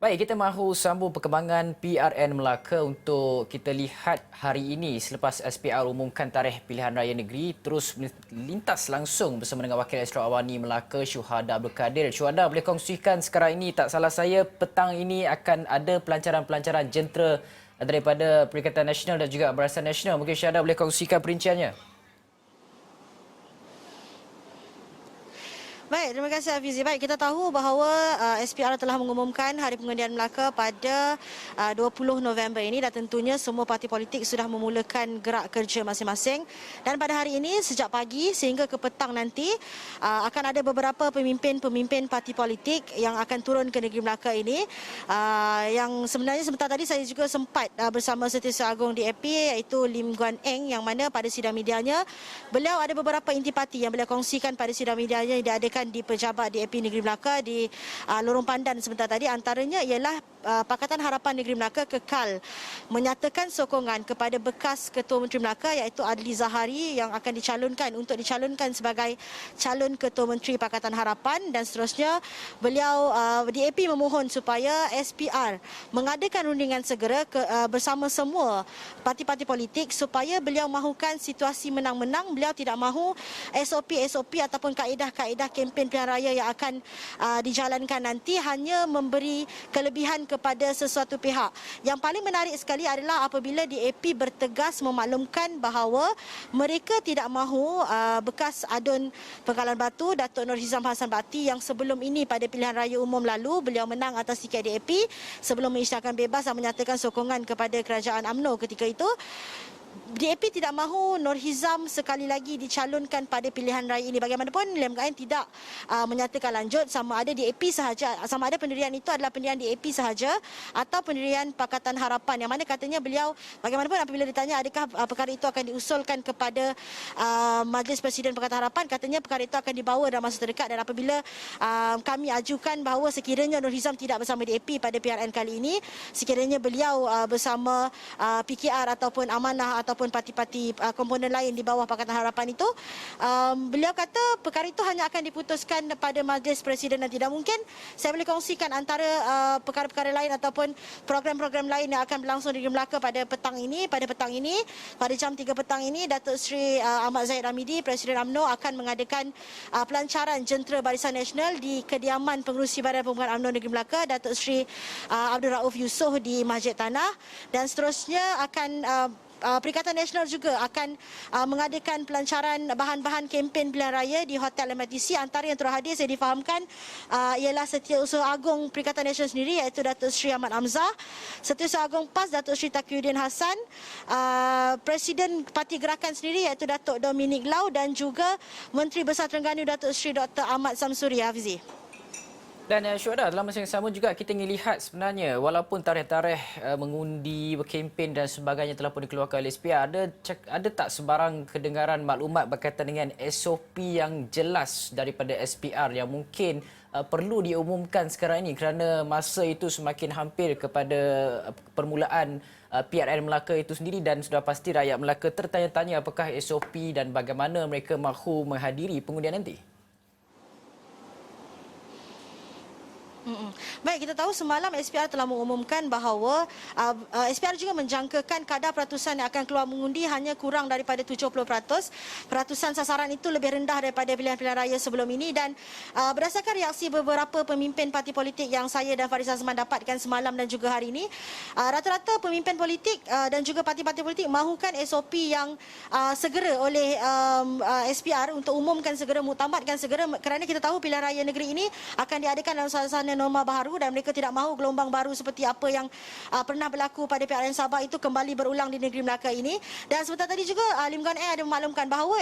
Baik, kita mahu sambung perkembangan PRN Melaka untuk kita lihat hari ini selepas SPR umumkan tarikh pilihan raya negeri terus lintas langsung bersama dengan Wakil Ekstraordinari Melaka Syuhada Abdul Kadir. Syuhada, boleh kongsikan sekarang ini, tak salah saya petang ini akan ada pelancaran-pelancaran jentera daripada Perikatan Nasional dan juga Barisan Nasional. Mungkin Syuhada boleh kongsikan perinciannya. Baik, terima kasih Hafizi. Baik, kita tahu bahawa SPR telah mengumumkan Hari Pengundian Melaka pada 20 November ini dan tentunya semua parti politik sudah memulakan gerak kerja masing-masing. Dan pada hari ini sejak pagi sehingga ke petang nanti akan ada beberapa pemimpin-pemimpin parti politik yang akan turun ke negeri Melaka ini. Yang sebenarnya sebentar tadi saya juga sempat bersama Setiausaha Agong DAP iaitu Lim Guan Eng, yang mana pada sidang medianya beliau ada beberapa intipati yang beliau kongsikan pada sidang medianya yang diadakan di pejabat DAP Negeri Melaka di Lorong Pandan sebentar tadi. Antaranya ialah Pakatan Harapan Negeri Melaka kekal menyatakan sokongan kepada bekas Ketua Menteri Melaka iaitu Adli Zahari yang akan dicalonkan sebagai calon Ketua Menteri Pakatan Harapan, dan seterusnya beliau DAP memohon supaya SPR mengadakan rundingan segera bersama semua parti-parti politik supaya beliau mahukan situasi menang-menang. Beliau tidak mahu SOP ataupun kaedah-kaedah kempen pilihan raya yang akan dijalankan nanti hanya memberi kelebihan kepada sesuatu pihak. Yang paling menarik sekali adalah apabila DAP bertegas memaklumkan bahawa mereka tidak mahu bekas Adun Pengkalan Batu Datuk Nur Hizam Hassan Bakti yang sebelum ini pada pilihan raya umum lalu beliau menang atas tiket DAP sebelum mengisytiharkan bebas dan menyatakan sokongan kepada kerajaan UMNO ketika itu. DAP tidak mahu Nur Hizam sekali lagi dicalonkan pada pilihan raya ini. Bagaimanapun Lim Guan Eng tidak menyatakan lanjut sama ada DAP sahaja, sama ada pendirian itu adalah pendirian DAP sahaja atau pendirian Pakatan Harapan, yang mana katanya beliau bagaimanapun apabila ditanya adakah perkara itu akan diusulkan kepada Majlis Presiden Pakatan Harapan, katanya perkara itu akan dibawa dalam masa terdekat. Dan apabila kami ajukan bahawa sekiranya Nur Hizam tidak bersama DAP pada PRN kali ini, sekiranya beliau bersama PKR ataupun Amanah ataupun parti-parti komponen lain di bawah Pakatan Harapan itu, beliau kata perkara itu hanya akan diputuskan pada Majlis Presiden dan tidak mungkin saya boleh kongsikan antara perkara-perkara lain ataupun program-program lain yang akan berlangsung di Melaka pada petang ini, pada jam 3 petang ini, Datuk Seri Ahmad Zahid Hamidi, Presiden UMNO akan mengadakan pelancaran jentera Barisan Nasional di kediaman Pengerusi Badan Pembangunan UMNO Negeri Melaka, Datuk Seri Abdul Rauf Yusof di Masjid Tanah, dan seterusnya akan Perikatan Nasional juga akan mengadakan pelancaran bahan-bahan kempen pilihan raya di Hotel MRTC. Antara yang terhadir saya difahamkan ialah Setiausaha Agong Perikatan Nasional sendiri iaitu Datuk Seri Ahmad Hamzah, Setiausaha Agong PAS Datuk Seri Taqiyuddin Hassan, Presiden Parti Gerakan sendiri iaitu Datuk Dominic Lau, dan juga Menteri Besar Terengganu Datuk Seri Dr. Ahmad Samsuri. Hafizi. Dan Syuhada, dalam masa yang sama juga kita ingin lihat sebenarnya walaupun tarikh-tarikh mengundi, berkempen dan sebagainya telah pun dikeluarkan oleh SPR, ada tak sebarang kedengaran maklumat berkaitan dengan SOP yang jelas daripada SPR yang mungkin perlu diumumkan sekarang ini kerana masa itu semakin hampir kepada permulaan PRN Melaka itu sendiri dan sudah pasti rakyat Melaka tertanya-tanya apakah SOP dan bagaimana mereka mahu menghadiri pengundian nanti? Baik, kita tahu semalam SPR telah mengumumkan bahawa SPR juga menjangkakan kadar peratusan yang akan keluar mengundi hanya kurang daripada 70%. Peratusan sasaran itu lebih rendah daripada pilihan-pilihan raya sebelum ini, dan berdasarkan reaksi beberapa pemimpin parti politik yang saya dan Faris Azman dapatkan semalam dan juga hari ini, rata-rata pemimpin politik dan juga parti-parti politik mahukan SOP yang segera oleh SPR untuk umumkan segera, muktamadkan segera, kerana kita tahu pilihan raya negeri ini akan diadakan dalam suasana norma baharu dan mereka tidak mahu gelombang baru seperti apa yang pernah berlaku pada PRN Sabah itu kembali berulang di negeri Melaka ini. Dan sebentar tadi juga Lim Guan Eng ada memaklumkan bahawa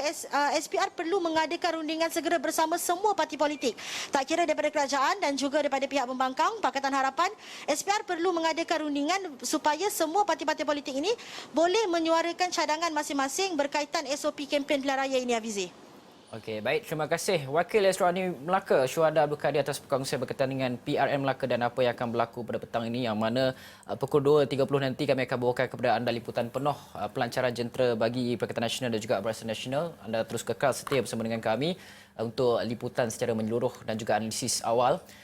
SPR perlu mengadakan rundingan segera bersama semua parti politik, tak kira daripada kerajaan dan juga daripada pihak pembangkang Pakatan Harapan. SPR perlu mengadakan rundingan supaya semua parti-parti politik ini boleh menyuarakan cadangan masing-masing berkaitan SOP kempen pilihan raya ini. Hafizi. Okey, baik. Terima kasih Wakil Ekstraordinari Melaka Syuhada Abdul Kadir atas perkongsian berkaitan dengan PRN Melaka dan apa yang akan berlaku pada petang ini, yang mana pukul 2.30 nanti kami akan bawakan kepada anda liputan penuh pelancaran jentera bagi Perikatan Nasional dan juga Barisan Nasional. Anda terus kekal setia bersama dengan kami untuk liputan secara menyeluruh dan juga analisis awal.